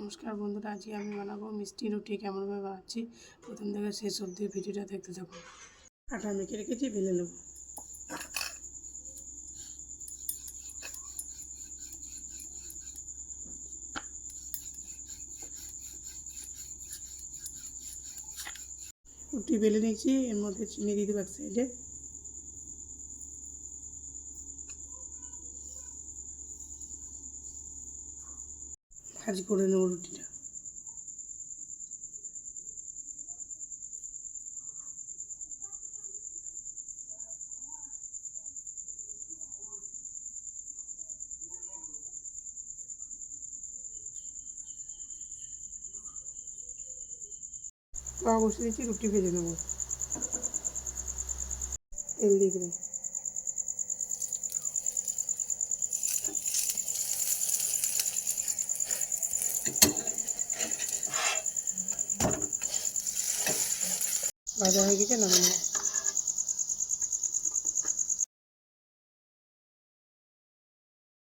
নমস্কার বন্ধুরা, আজকে আমি বানাবো মিষ্টি রুটি। কেমনভাবে বানাচ্ছি প্রথম থেকে শেষ অবধি ভিডিওটা দেখতে থাকুন। আটা মেখে রেখেছি, বেলে নেব। রুটি বেলে নিয়েছি, এর মধ্যে চিনি দিয়ে দেবো এক সাইডে। ভাজি করে নেব রুটিটা। তাওয়া বসিয়ে দিয়েছি, রুটি ভেজে নেব তেল দিয়ে দেবো। ভাজা হয়ে গেছে, নামিয়ে নেব।